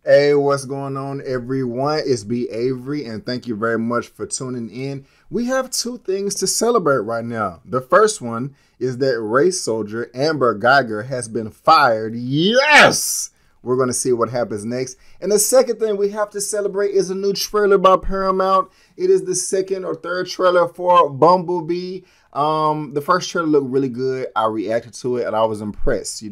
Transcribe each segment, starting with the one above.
Hey, what's going on, everyone? It's B. Avery, and thank you very much for tuning in. We have two things to celebrate right now. The first one is that race soldier Amber Geiger has been fired. Yes! We're going to see what happens next. And the second thing we have to celebrate is a new trailer by Paramount. It is the second or third trailer for Bumblebee. The first trailer looked really good. I reacted to it, and I was impressed,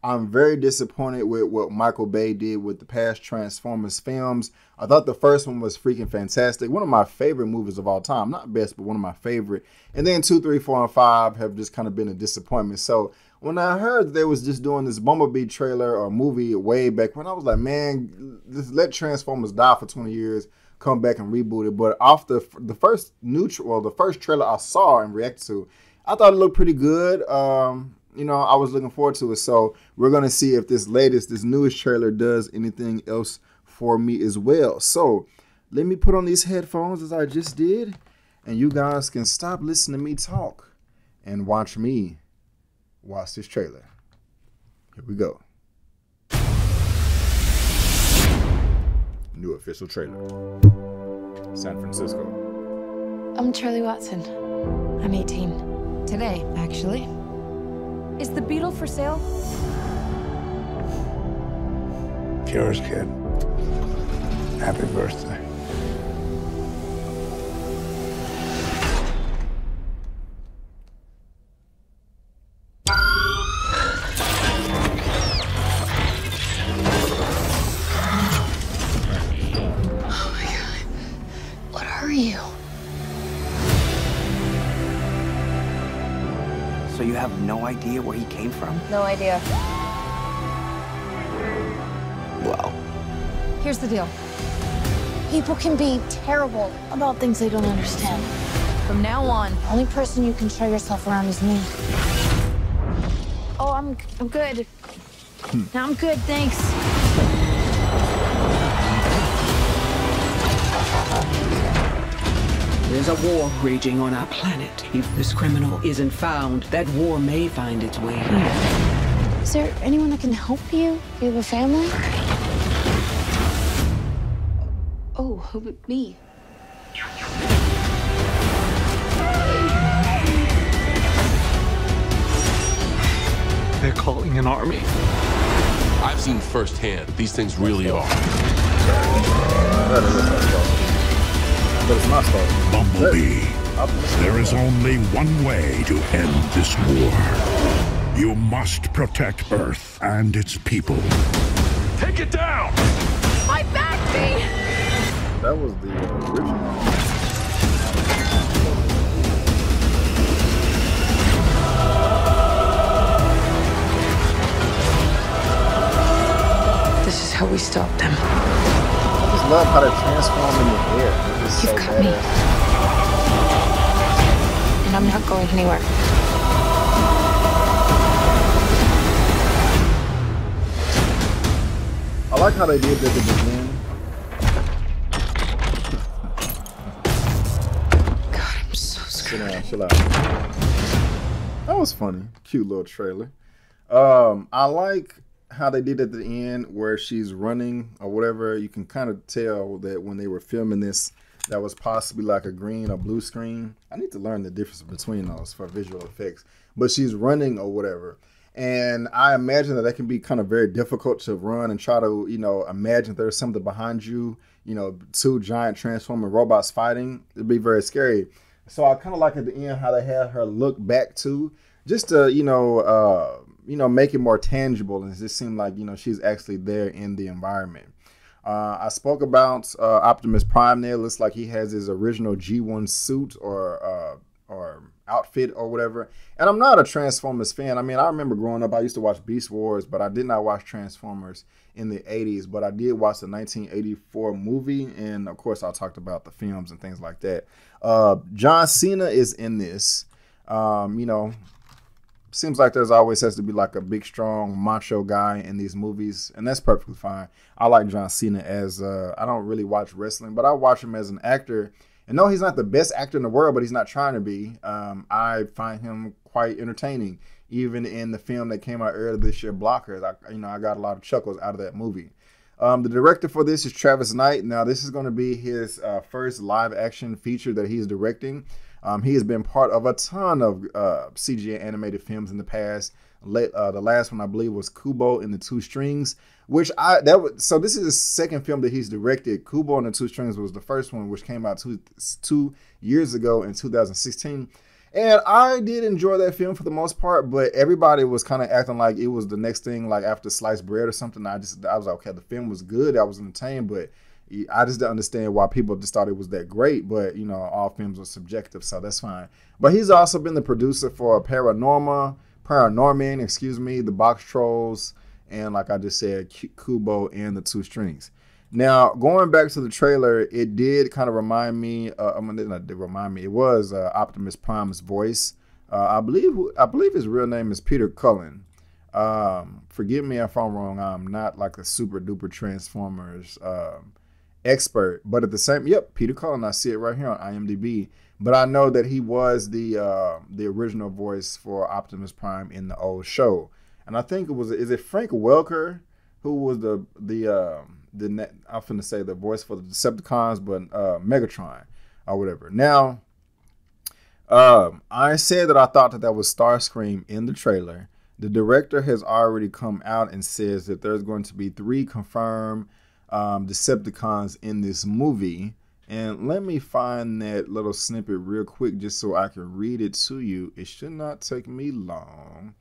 I'm very disappointed with what Michael Bay did with the past Transformers films. I thought the first one was freaking fantastic. One of my favorite movies of all time. Not best, but one of my favorite. And then 2, 3, 4, and 5 have just kind of been a disappointment. So when I heard they was just doing this Bumblebee trailer or movie way back when, I was like, man, just let Transformers die for 20 years, come back and reboot it. But off the first the first trailer I saw and reacted to, I thought it looked pretty good. I was looking forward to it. So we're going to see if this newest trailer does anything else for me as well. So let me put on these headphones as I just did, and you guys can stop listening to me talk and watch me watch this trailer. Here we go. New official trailer. San Francisco. I'm Charlie Watson. I'm 18. Today, actually. Is the Beetle for sale? Yours, kid. Happy birthday. Oh my God. What are you? So you have no idea where he came from? No idea. Well, Here's the deal. People can be terrible about things they don't understand. From now on, the only person you can show yourself around is me. Oh, I'm good. No, I'm good, thanks. There's a war raging on our planet. If this criminal isn't found, that war may find its way here. Is there anyone that can help you? Do you have a family? Oh, who but me? They're calling an army. I've seen firsthand what these things really are. But it's not Star. Bumblebee. There is only one way to end this war. You must protect Earth and its people. Take it down! My back, me! That was the original. This is how we stop them. I just love how they transform in the air. It's just You've so got me. badass. And I'm not going anywhere. I like how they did that at the beginning. God, I'm so scared. Chill out. That was funny. Cute little trailer. I like how they did at the end where she's running or whatever. You can kind of tell that when they were filming this, that was possibly like a green or blue screen. I need to learn the difference between those for visual effects. But she's running or whatever. And I imagine that can be kind of very difficult to run and try to, imagine there's something behind you, two giant transforming robots fighting. It'd be very scary. So I kind of like at the end how they had her look back too, just to, make it more tangible. And it just seemed like, she's actually there in the environment. I spoke about Optimus Prime there. Looks like he has his original G1 suit or outfit or whatever. And I'm not a Transformers fan. I mean, I remember growing up, I used to watch Beast Wars, but I did not watch Transformers in the 80s. But I did watch the 1984 movie. And, of course, I talked about the films and things like that. John Cena is in this. Seems like there's always has to be like a big, strong, macho guy in these movies, and that's perfectly fine. I like John Cena as, I don't really watch wrestling, but I watch him as an actor. And no, he's not the best actor in the world, but he's not trying to be. I find him quite entertaining. Even in the film that came out earlier this year, Blockers, I got a lot of chuckles out of that movie. The director for this is Travis Knight. Now, this is going to be his first live-action feature that he's directing. He has been part of a ton of CGI animated films in the past. The last one, I believe, was Kubo and the Two Strings, so this is the second film that he's directed. Kubo and the Two Strings was the first one, which came out two years ago in 2016. And I did enjoy that film for the most part, but everybody was kind of acting like it was the next thing, like after Sliced Bread or something. I was like, okay, the film was good. I was entertained, but I just didn't understand why people just thought it was that great. But, you know, all films are subjective, so that's fine. But he's also been the producer for Paranorman, The Box Trolls, and like I just said, Kubo and the Two Strings. Now, going back to the trailer, it did kind of remind me. It was Optimus Prime's voice. I believe his real name is Peter Cullen. Forgive me if I'm wrong. I'm not like a super duper Transformers expert, but at the same, Peter Cullen. I see it right here on IMDb. But I know that he was the original voice for Optimus Prime in the old show, and I think is it Frank Welker who was the I'm finna say the voice for the Decepticons, but Megatron or whatever. Now, I said that I thought that was Starscream in the trailer. The director has already come out and says that there's going to be 3 confirmed Decepticons in this movie. And let me find that little snippet real quick just so I can read it to you. It should not take me long.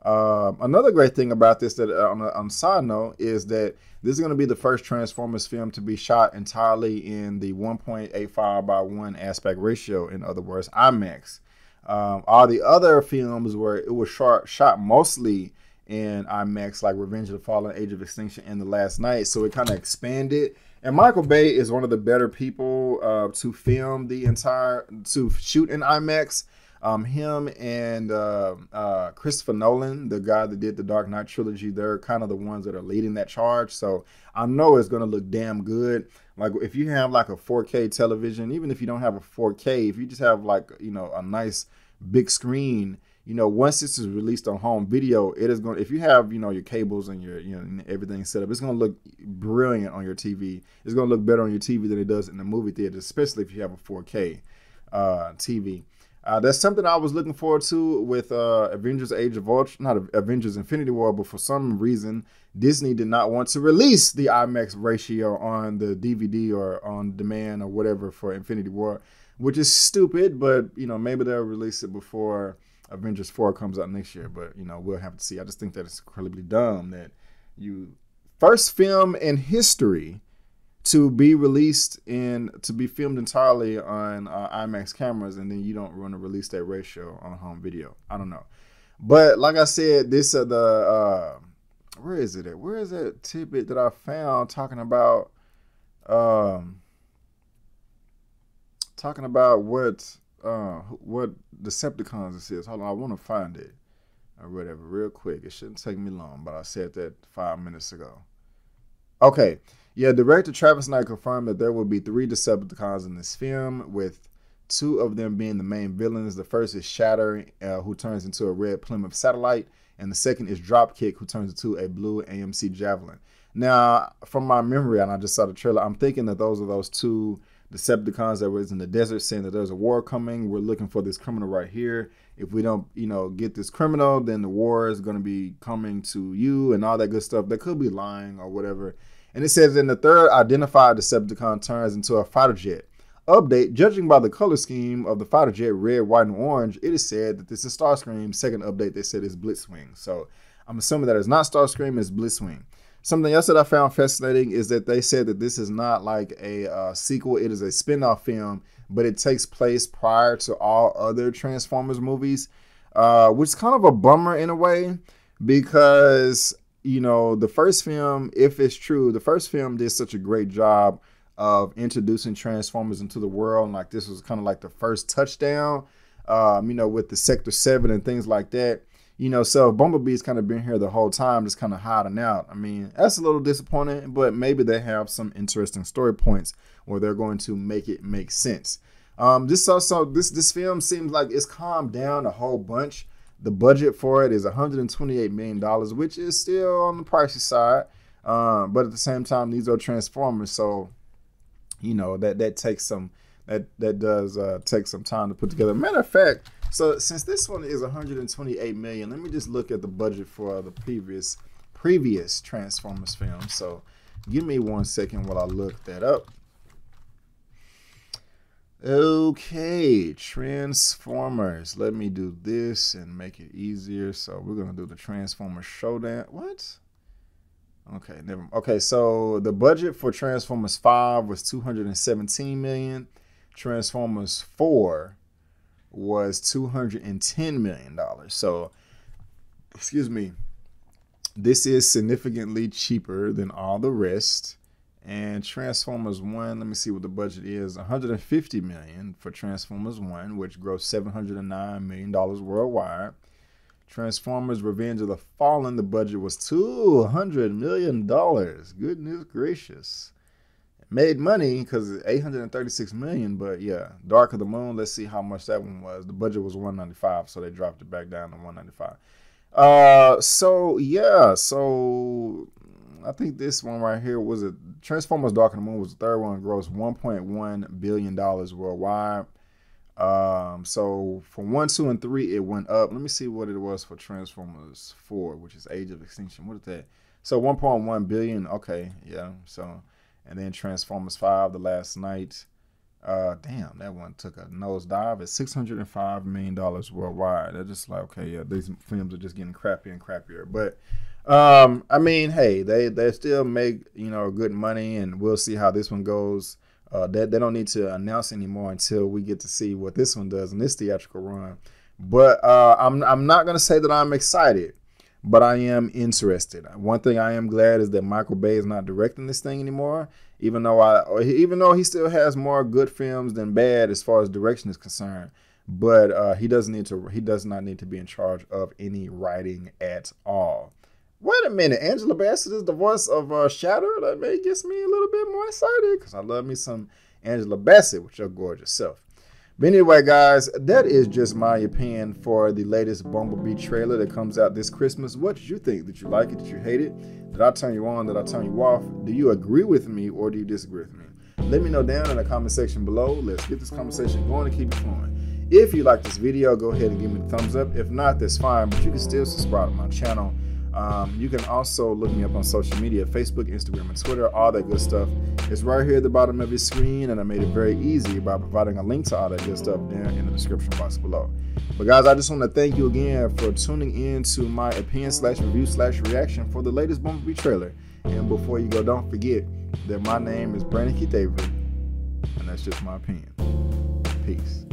Another great thing about this, that on a side note, is that this is going to be the first Transformers film to be shot entirely in the 1.85 by 1 aspect ratio. In other words, IMAX. All the other films where it was shot mostly in IMAX, like Revenge of the Fallen, Age of Extinction, and The Last Night. So it kind of expanded. And Michael Bay is one of the better people to shoot in IMAX. Him and Christopher Nolan, the guy that did the Dark Knight trilogy, they're kind of the ones that are leading that charge. So I know it's going to look damn good. Like if you have like a 4K television, even if you don't have a 4K, if you just have like, you know, a nice big screen, you know, once this is released on home video, it is going to, if you have, you know, your cables and your, you know, everything set up, it's going to look brilliant on your TV. It's going to look better on your TV than it does in the movie theater, especially if you have a 4K TV. That's something I was looking forward to with Avengers Age of Ultron, not Avengers Infinity War, but for some reason, Disney did not want to release the IMAX ratio on the DVD or on demand or whatever for Infinity War, which is stupid, but, you know, maybe they'll release it before Avengers 4 comes out next year, but, you know, we'll have to see. I just think that it's incredibly dumb that you first film in history to be filmed entirely on IMAX cameras, and then you don't want to release that ratio on home video. I don't know, but like I said, this where is it at? Where is that tidbit that I found talking about what Decepticons this is? Hold on, I want to find it or whatever real quick. It shouldn't take me long, but I said that 5 minutes ago. Okay. Yeah, director Travis Knight confirmed that there will be 3 Decepticons in this film, with 2 of them being the main villains. The first is Shatter, who turns into a red Plymouth satellite, and the second is Dropkick, who turns into a blue AMC Javelin. Now, from my memory, and I just saw the trailer, I'm thinking that those are those 2 Decepticons that was in the desert saying that there's a war coming. We're looking for this criminal right here. If we don't, you know, get this criminal, then the war is going to be coming to you and all that good stuff. They could be lying or whatever. And it says in the third identified Decepticon turns into a fighter jet. Update, judging by the color scheme of the fighter jet, red, white, and orange, it is said that this is Starscream. Second update, they said is Blitzwing. So I'm assuming that it's not Starscream, it's Blitzwing. Something else that I found fascinating is that they said that this is not like a sequel. It is a spin-off film, but it takes place prior to all other Transformers movies, which is kind of a bummer in a way, because, you know, the first film, if it's true, the first film did such a great job of introducing Transformers into the world. And like this was kind of like the first touchdown, you know, with the Sector 7 and things like that. You know, so Bumblebee's kind of been here the whole time, just kind of hiding out. I mean, that's a little disappointing, but maybe they have some interesting story points where they're going to make it make sense. This film seems like it's calmed down a whole bunch. The budget for it is $128 million, which is still on the pricey side. But at the same time, these are Transformers, so you know that takes some that does take some time to put together. Matter of fact, so since this one is 128 million, let me just look at the budget for the previous Transformers film. So give me 1 second while I look that up. Okay, Transformers. Let me do this and make it easier. So we're gonna do the Transformers Showdown. What? Okay, never. Okay, so the budget for Transformers 5 was 217 million. Transformers 4 was $210 million. So, excuse me, this is significantly cheaper than all the rest. And Transformers 1, let me see what the budget is, 150 million for Transformers 1, which grossed $709 million worldwide. Transformers Revenge of the Fallen, the budget was $200 million. Goodness gracious. It made money because it's 836 million, but yeah, Dark of the Moon, let's see how much that one was. The budget was 195, so they dropped it back down to 195. So yeah, so I think this one right here was a Transformers Dark of the Moon was the third one, grossed $1.1 billion worldwide. So for 1, 2, and 3, it went up. Let me see what it was for Transformers 4, which is Age of Extinction. What is that? So 1.1 billion. Okay, yeah. So, and then Transformers 5, The Last Night. Damn, that one took a nosedive at $605 million worldwide. They're just like, okay, yeah, these films are just getting crappier and crappier. But I mean, hey, they still make, you know, good money, and we'll see how this one goes. They don't need to announce anymore until we get to see what this one does in this theatrical run. But I'm not gonna say that I'm excited, but I am interested. One thing I am glad is that Michael Bay is not directing this thing anymore. Even though he still has more good films than bad as far as direction is concerned, but he does not need to be in charge of any writing at all. Wait a minute, Angela Bassett is the voice of Shatter. That gets me a little bit more excited because I love me some Angela Bassett with your gorgeous self. But anyway, guys, that is just my opinion for the latest Bumblebee trailer that comes out this Christmas. What did you think? Did you like it? Did you hate it? Did I turn you on? Did I turn you off? Do you agree with me or do you disagree with me? Let me know down in the comment section below. Let's get this conversation going and keep it flowing. If you like this video, go ahead and give me a thumbs up. If not, that's fine, but you can still subscribe to my channel. You can also look me up on social media, Facebook, Instagram, and Twitter, all that good stuff. It's right here at the bottom of your screen, and I made it very easy by providing a link to all that good stuff down in the description box below. But guys, I just want to thank you again for tuning in to my opinion/review/reaction for the latest Bumblebee trailer. And before you go, don't forget that my name is Brandon Keith Avery, and that's just my opinion. Peace.